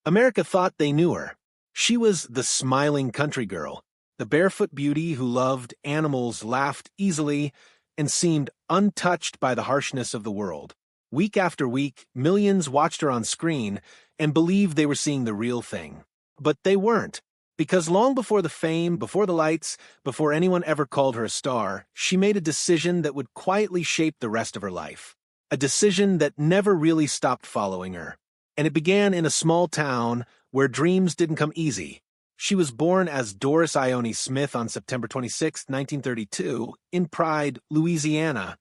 America thought they knew her. She was the smiling country girl, the barefoot beauty who loved animals, laughed easily, and seemed untouched by the harshness of the world. Week after week, millions watched her on screen and believed they were seeing the real thing. But they weren't, because long before the fame, before the lights, before anyone ever called her a star, she made a decision that would quietly shape the rest of her life. A decision that never really stopped following her. And it began in a small town where dreams didn't come easy. She was born as Doris Ione Smith on September 26, 1932, in Pride, Louisiana,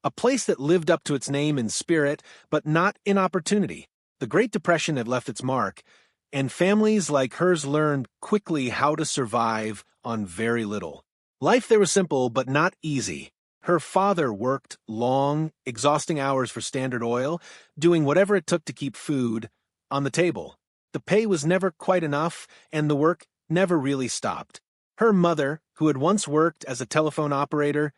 a place that lived up to its name in spirit, but not in opportunity. The Great Depression had left its mark, and families like hers learned quickly how to survive on very little. Life there was simple, but not easy. Her father worked long, exhausting hours for Standard Oil, doing whatever it took to keep food on the table. The pay was never quite enough, and the work never really stopped. Her mother, who had once worked as a telephone operator,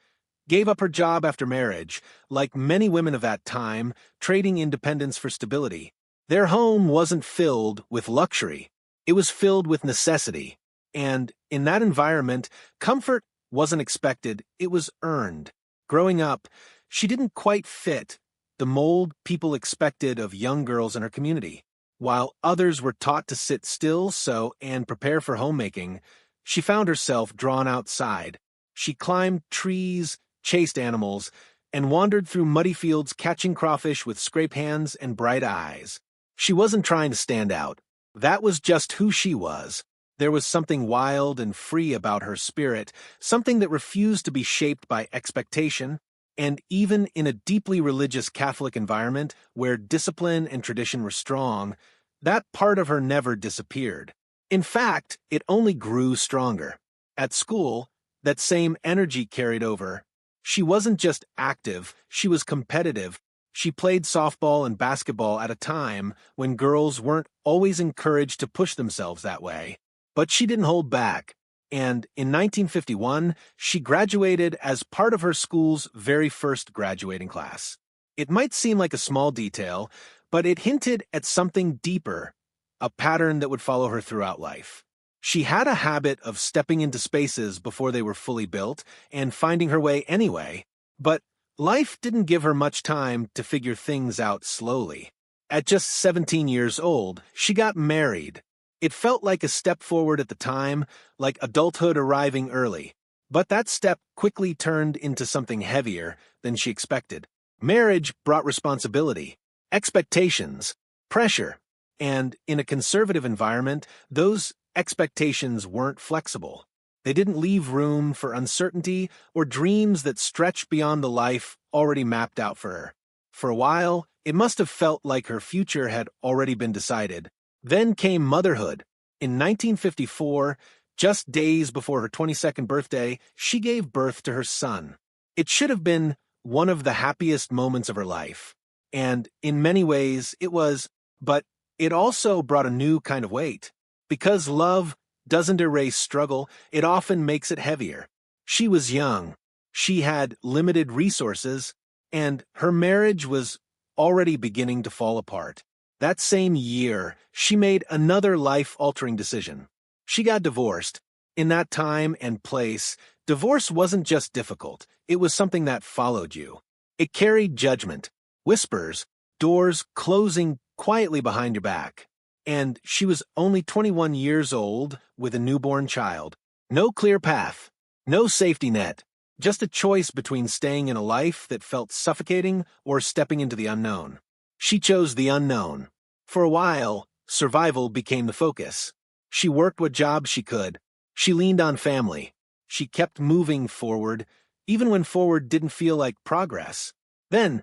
gave up her job after marriage, like many women of that time, trading independence for stability. Their home wasn't filled with luxury. It was filled with necessity. And in that environment, comfort wasn't expected, it was earned. Growing up, she didn't quite fit the mold people expected of young girls in her community. While others were taught to sit still, sew, and prepare for homemaking, she found herself drawn outside. She climbed trees, chased animals, and wandered through muddy fields catching crawfish with scraped hands and bright eyes. She wasn't trying to stand out. That was just who she was. There was something wild and free about her spirit, something that refused to be shaped by expectation, and even in a deeply religious Catholic environment where discipline and tradition were strong, that part of her never disappeared. In fact, it only grew stronger. At school, that same energy carried over. She wasn't just active, she was competitive. She played softball and basketball at a time when girls weren't always encouraged to push themselves that way. But she didn't hold back, and in 1951, she graduated as part of her school's very first graduating class. It might seem like a small detail, but it hinted at something deeper, a pattern that would follow her throughout life. She had a habit of stepping into spaces before they were fully built and finding her way anyway, but life didn't give her much time to figure things out slowly. At just 17 years old, she got married. It felt like a step forward at the time, like adulthood arriving early. But that step quickly turned into something heavier than she expected. Marriage brought responsibility, expectations, pressure, and in a conservative environment, those expectations weren't flexible. They didn't leave room for uncertainty or dreams that stretched beyond the life already mapped out for her. For a while, it must have felt like her future had already been decided. Then came motherhood. In 1954, just days before her 22nd birthday, she gave birth to her son. It should have been one of the happiest moments of her life. And in many ways, it was, but it also brought a new kind of weight. Because love doesn't erase struggle, it often makes it heavier. She was young. She had limited resources, and her marriage was already beginning to fall apart. That same year, she made another life-altering decision. She got divorced. In that time and place, divorce wasn't just difficult, it was something that followed you. It carried judgment, whispers, doors closing quietly behind your back. And she was only 21 years old with a newborn child. No clear path, no safety net, just a choice between staying in a life that felt suffocating or stepping into the unknown. She chose the unknown. For a while, survival became the focus. She worked what jobs she could. She leaned on family. She kept moving forward, even when forward didn't feel like progress. Then,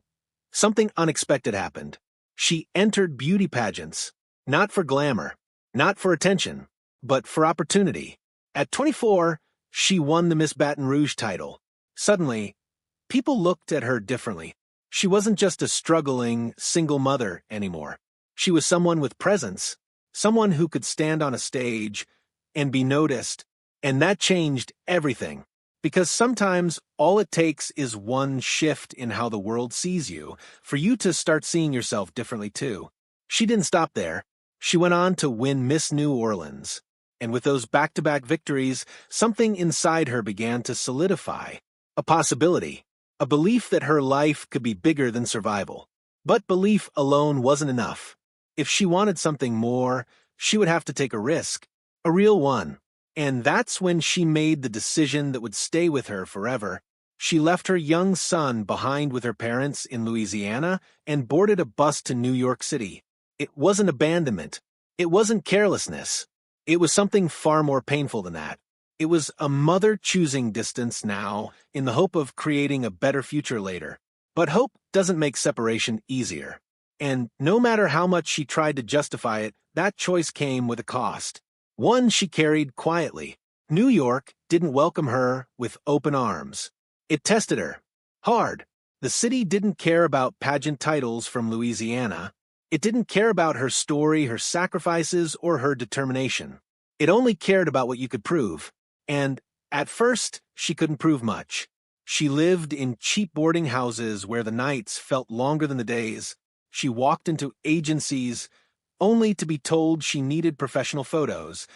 something unexpected happened. She entered beauty pageants, not for glamour, not for attention, but for opportunity. At 24, she won the Miss Baton Rouge title. Suddenly, people looked at her differently. She wasn't just a struggling, single mother anymore. She was someone with presence, someone who could stand on a stage and be noticed, and that changed everything. Because sometimes all it takes is one shift in how the world sees you for you to start seeing yourself differently too. She didn't stop there. She went on to win Miss New Orleans. And with those back-to-back victories, something inside her began to solidify. A possibility. A belief that her life could be bigger than survival. But belief alone wasn't enough. If she wanted something more, she would have to take a risk. A real one. And that's when she made the decision that would stay with her forever. She left her young son behind with her parents in Louisiana and boarded a bus to New York City. It wasn't abandonment. It wasn't carelessness. It was something far more painful than that. It was a mother choosing distance now in the hope of creating a better future later. But hope doesn't make separation easier. And no matter how much she tried to justify it, that choice came with a cost. One she carried quietly. New York didn't welcome her with open arms. It tested her. Hard. The city didn't care about pageant titles from Louisiana. It didn't care about her story, her sacrifices, or her determination. It only cared about what you could prove. And, at first, she couldn't prove much. She lived in cheap boarding houses where the nights felt longer than the days. She walked into agencies only to be told she needed professional photos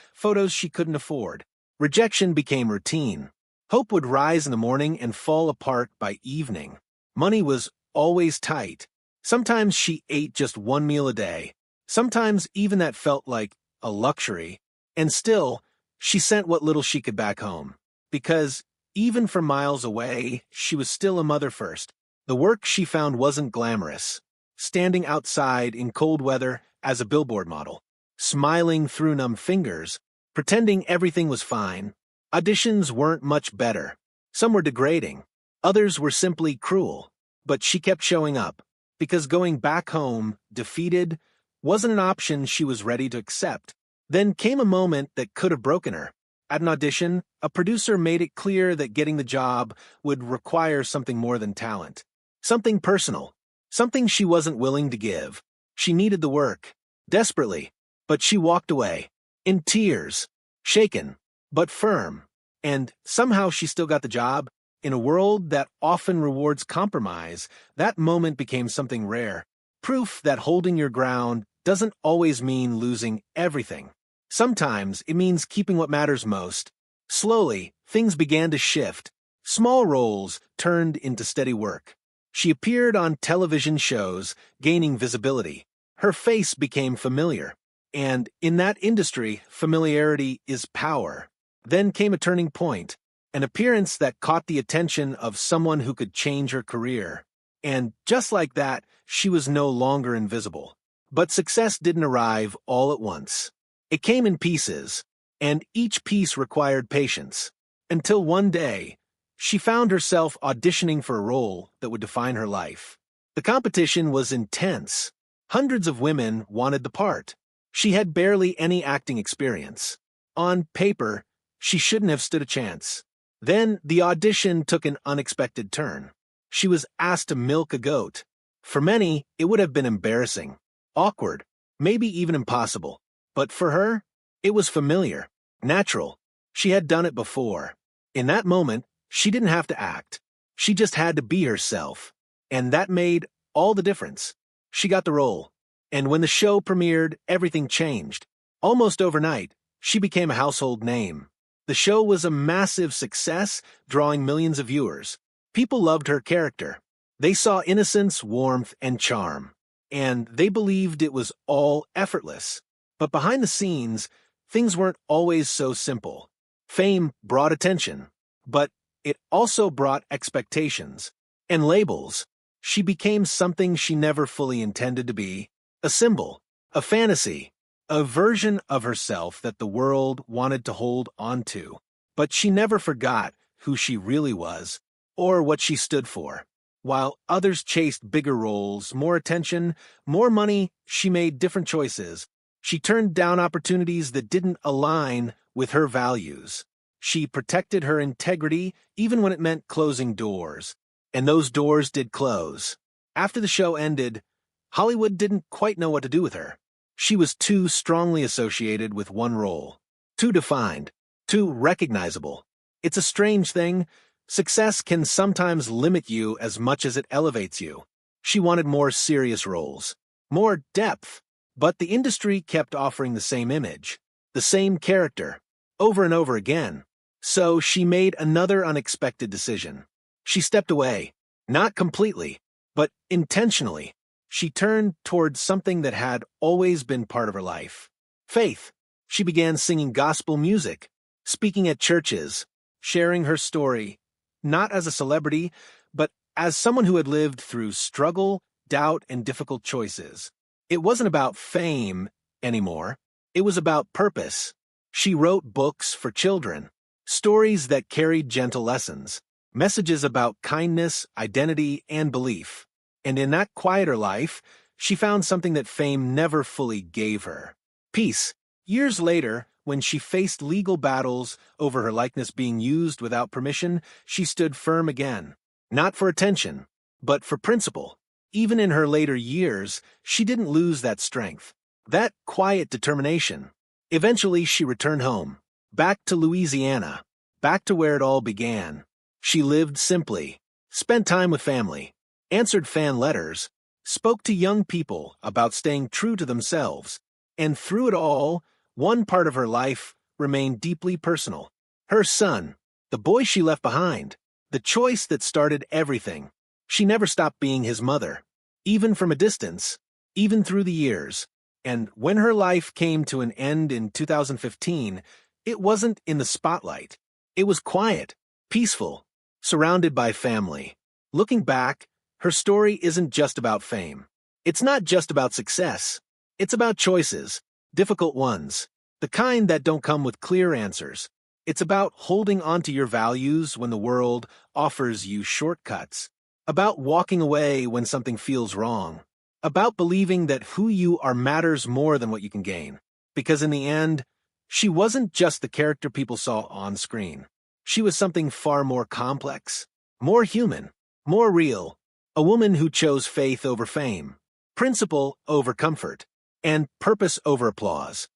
she couldn't afford. Rejection became routine. Hope would rise in the morning and fall apart by evening. Money was always tight. Sometimes she ate just one meal a day. Sometimes even that felt like a luxury. And still, she sent what little she could back home. Because, even from miles away, she was still a mother first. The work she found wasn't glamorous. Standing outside in cold weather as a billboard model. Smiling through numb fingers. Pretending everything was fine. Auditions weren't much better. Some were degrading. Others were simply cruel. But she kept showing up. Because going back home, defeated, wasn't an option she was ready to accept. Then came a moment that could have broken her. At an audition, a producer made it clear that getting the job would require something more than talent. Something personal. Something she wasn't willing to give. She needed the work. Desperately. But she walked away. In tears. Shaken. But firm. And somehow she still got the job. In a world that often rewards compromise, that moment became something rare. Proof that holding your ground doesn't always mean losing everything. Sometimes it means keeping what matters most. Slowly, things began to shift. Small roles turned into steady work. She appeared on television shows, gaining visibility. Her face became familiar. And in that industry, familiarity is power. Then came a turning point. An appearance that caught the attention of someone who could change her career. And just like that, she was no longer invisible. But success didn't arrive all at once. It came in pieces, and each piece required patience. Until one day, she found herself auditioning for a role that would define her life. The competition was intense. Hundreds of women wanted the part. She had barely any acting experience. On paper, she shouldn't have stood a chance. Then the audition took an unexpected turn. She was asked to milk a goat. For many, it would have been embarrassing, awkward, maybe even impossible. But for her, it was familiar, natural. She had done it before. In that moment, she didn't have to act. She just had to be herself. And that made all the difference. She got the role. And when the show premiered, everything changed. Almost overnight, she became a household name. The show was a massive success, drawing millions of viewers. People loved her character. They saw innocence, warmth, and charm. And they believed it was all effortless. But behind the scenes, things weren't always so simple. Fame brought attention, but it also brought expectations and labels. She became something she never fully intended to be, a symbol, a fantasy. A version of herself that the world wanted to hold onto. But she never forgot who she really was, or what she stood for. While others chased bigger roles, more attention, more money, she made different choices. She turned down opportunities that didn't align with her values. She protected her integrity even when it meant closing doors. And those doors did close. After the show ended, Hollywood didn't quite know what to do with her. She was too strongly associated with one role, too defined, too recognizable. It's a strange thing. Success can sometimes limit you as much as it elevates you. She wanted more serious roles, more depth, But the industry kept offering the same image, the same character, over and over again. So she made another unexpected decision. She stepped away, not completely, but intentionally. She turned towards something that had always been part of her life: faith. She began singing gospel music, speaking at churches, sharing her story, not as a celebrity, but as someone who had lived through struggle, doubt, and difficult choices. It wasn't about fame anymore. It was about purpose. She wrote books for children, stories that carried gentle lessons, messages about kindness, identity, and belief. And in that quieter life, she found something that fame never fully gave her: peace. Years later, when she faced legal battles over her likeness being used without permission, she stood firm again. Not for attention, but for principle. Even in her later years, she didn't lose that strength, that quiet determination. Eventually, she returned home, back to Louisiana, back to where it all began. She lived simply, spent time with family, answered fan letters, spoke to young people about staying true to themselves, and through it all, one part of her life remained deeply personal: her son, the boy she left behind, the choice that started everything. She never stopped being his mother, even from a distance, even through the years. And when her life came to an end in 2015, it wasn't in the spotlight. It was quiet, peaceful, surrounded by family. Looking back, her story isn't just about fame. It's not just about success. It's about choices, difficult ones, the kind that don't come with clear answers. It's about holding onto your values when the world offers you shortcuts, about walking away when something feels wrong, about believing that who you are matters more than what you can gain. Because in the end, she wasn't just the character people saw on screen. She was something far more complex, more human, more real. A woman who chose faith over fame, principle over comfort, and purpose over applause.